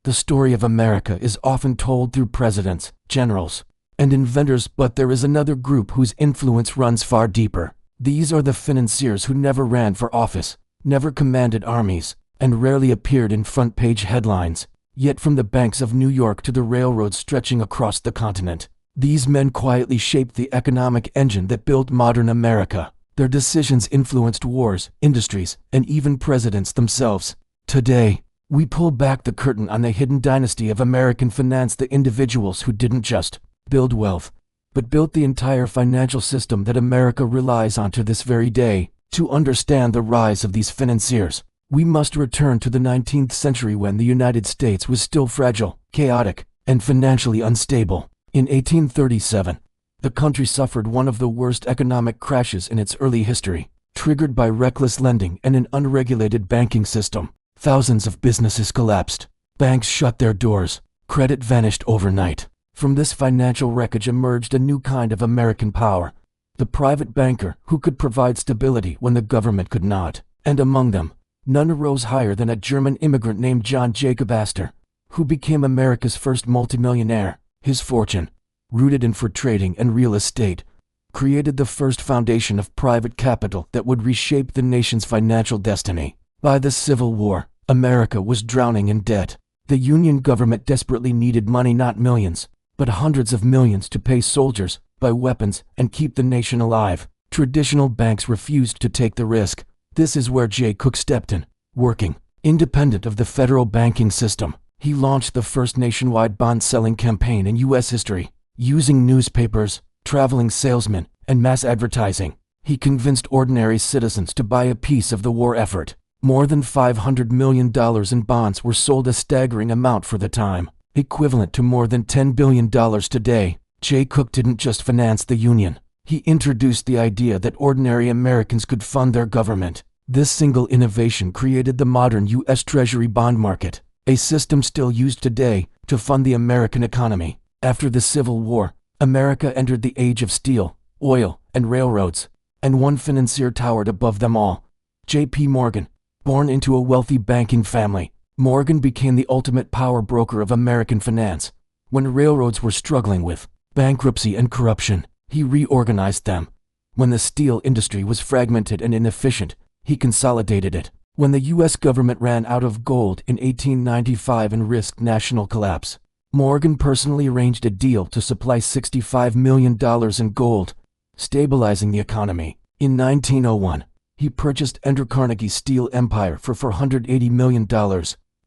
The story of America is often told through presidents, generals, and inventors, but there is another group whose influence runs far deeper. These are the financiers who never ran for office, never commanded armies, and rarely appeared in front-page headlines. Yet from the banks of New York to the railroads stretching across the continent, these men quietly shaped the economic engine that built modern America. Their decisions influenced wars, industries, and even presidents themselves. Today, we pull back the curtain on the hidden dynasty of American finance, the individuals who didn't just build wealth, but built the entire financial system that America relies on to this very day. To understand the rise of these financiers, we must return to the 19th century when the United States was still fragile, chaotic, and financially unstable. In 1837, the country suffered one of the worst economic crashes in its early history, triggered by reckless lending and an unregulated banking system. Thousands of businesses collapsed. Banks shut their doors. Credit vanished overnight. From this financial wreckage emerged a new kind of American power, the private banker who could provide stability when the government could not. And among them, none rose higher than a German immigrant named John Jacob Astor, who became America's first multimillionaire. His fortune, rooted in fur trading and real estate, created the first foundation of private capital that would reshape the nation's financial destiny. By the Civil War, America was drowning in debt. The Union government desperately needed money, not millions, but hundreds of millions to pay soldiers, buy weapons, and keep the nation alive. Traditional banks refused to take the risk. This is where Jay Cooke stepped in. Working independent of the federal banking system, he launched the first nationwide bond-selling campaign in U.S. history. Using newspapers, traveling salesmen, and mass advertising, he convinced ordinary citizens to buy a piece of the war effort. More than $500 million in bonds were sold, a staggering amount for the time, equivalent to more than $10 billion today. Jay Cooke didn't just finance the Union. He introduced the idea that ordinary Americans could fund their government. This single innovation created the modern U.S. Treasury bond market, a system still used today to fund the American economy. After the Civil War, America entered the age of steel, oil, and railroads, and one financier towered above them all: J.P. Morgan. Born into a wealthy banking family, Morgan became the ultimate power broker of American finance. When railroads were struggling with bankruptcy and corruption, he reorganized them. When the steel industry was fragmented and inefficient, he consolidated it. When the U.S. government ran out of gold in 1895 and risked national collapse, Morgan personally arranged a deal to supply $65 million in gold, stabilizing the economy. In 1901, he purchased Andrew Carnegie's steel empire for $480 million,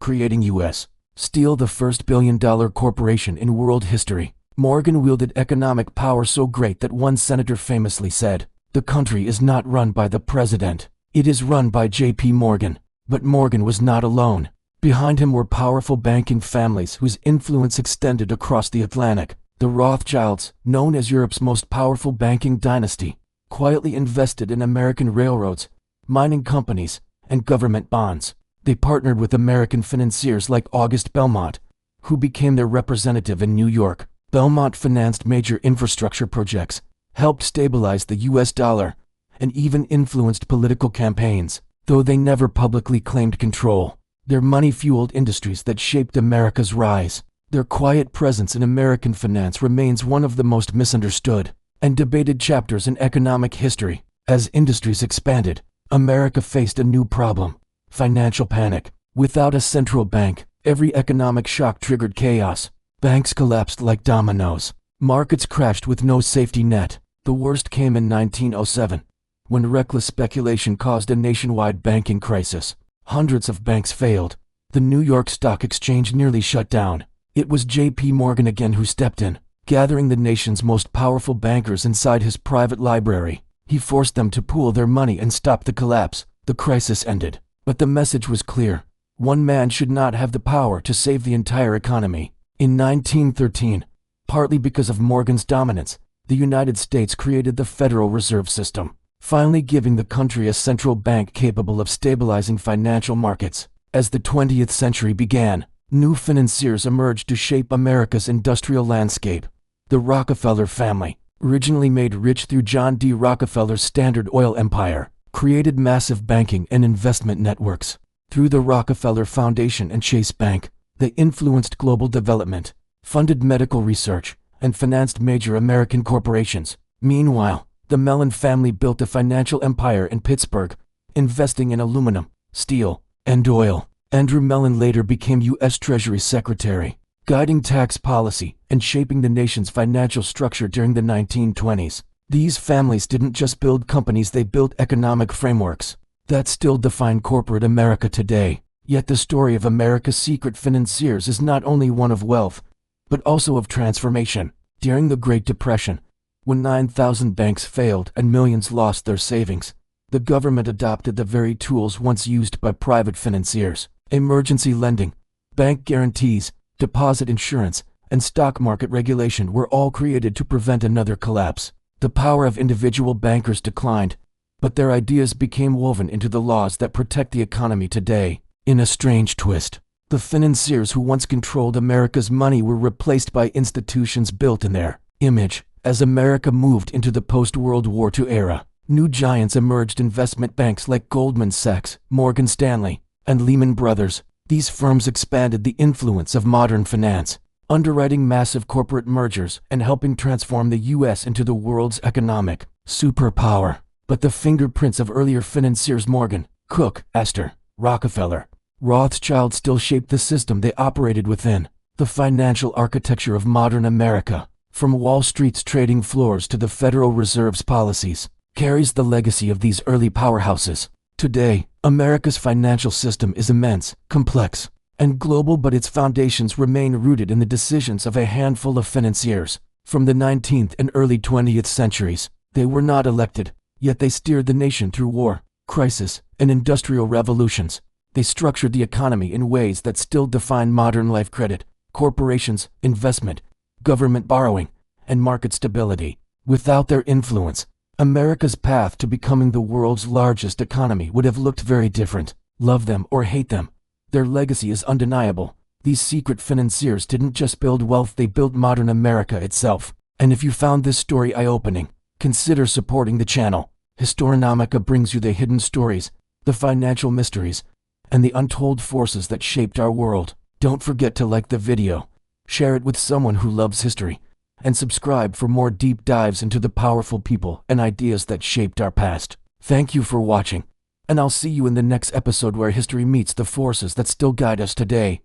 creating U.S. Steel the first billion-dollar corporation in world history. Morgan wielded economic power so great that one senator famously said, "The country is not run by the president, it is run by J.P. Morgan." But Morgan was not alone. Behind him were powerful banking families whose influence extended across the Atlantic. The Rothschilds, known as Europe's most powerful banking dynasty, quietly invested in American railroads, mining companies, and government bonds. They partnered with American financiers like August Belmont, who became their representative in New York. Belmont financed major infrastructure projects, helped stabilize the U.S. dollar, and even influenced political campaigns. Though they never publicly claimed control, their money fueled industries that shaped America's rise. Their quiet presence in American finance remains one of the most misunderstood and debated chapters in economic history. As industries expanded, America faced a new problem: financial panic. Without a central bank, every economic shock triggered chaos. Banks collapsed like dominoes. Markets crashed with no safety net. The worst came in 1907, when reckless speculation caused a nationwide banking crisis. Hundreds of banks failed. The New York Stock Exchange nearly shut down. It was J.P. Morgan again who stepped in. Gathering the nation's most powerful bankers inside his private library, he forced them to pool their money and stop the collapse. The crisis ended, but the message was clear: one man should not have the power to save the entire economy. In 1913, partly because of Morgan's dominance, the United States created the Federal Reserve System, finally giving the country a central bank capable of stabilizing financial markets. As the 20th century began, new financiers emerged to shape America's industrial landscape. The Rockefeller family, originally made rich through John D. Rockefeller's Standard Oil empire, created massive banking and investment networks. Through the Rockefeller Foundation and Chase Bank, They influenced global development, funded medical research, and financed major American corporations. Meanwhile, the Mellon family built a financial empire in Pittsburgh, investing in aluminum, steel, and oil. Andrew Mellon later became U.S. Treasury Secretary, guiding tax policy and shaping the nation's financial structure during the 1920s. These families didn't just build companies, they built economic frameworks that still define corporate America today. Yet the story of America's secret financiers is not only one of wealth, but also of transformation. During the Great Depression, when 9,000 banks failed and millions lost their savings, the government adopted the very tools once used by private financiers. Emergency lending, bank guarantees, deposit insurance, and stock market regulation were all created to prevent another collapse. The power of individual bankers declined, but their ideas became woven into the laws that protect the economy today. In a strange twist, the financiers who once controlled America's money were replaced by institutions built in their image. As America moved into the post-World War II era, new giants emerged: investment banks like Goldman Sachs, Morgan Stanley, and Lehman Brothers. These firms expanded the influence of modern finance, underwriting massive corporate mergers and helping transform the U.S. into the world's economic superpower. But the fingerprints of earlier financiers, Morgan, Cooke, Astor, Rockefeller, Rothschild, still shaped the system they operated within. The financial architecture of modern America, from Wall Street's trading floors to the Federal Reserve's policies, carries the legacy of these early powerhouses. Today, America's financial system is immense, complex, and global, but its foundations remain rooted in the decisions of a handful of financiers. From the 19th and early 20th centuries, they were not elected, yet they steered the nation through war, crisis, and industrial revolutions. They structured the economy in ways that still define modern life: credit, corporations, investment, government borrowing, and market stability. Without their influence, America's path to becoming the world's largest economy would have looked very different. Love them or hate them, their legacy is undeniable. These secret financiers didn't just build wealth, they built modern America itself. And if you found this story eye-opening, consider supporting the channel. HistoriNomica brings you the hidden stories, the financial mysteries, and the untold forces that shaped our world. Don't forget to like the video, share it with someone who loves history, and subscribe for more deep dives into the powerful people and ideas that shaped our past. Thank you for watching, and I'll see you in the next episode where history meets the forces that still guide us today.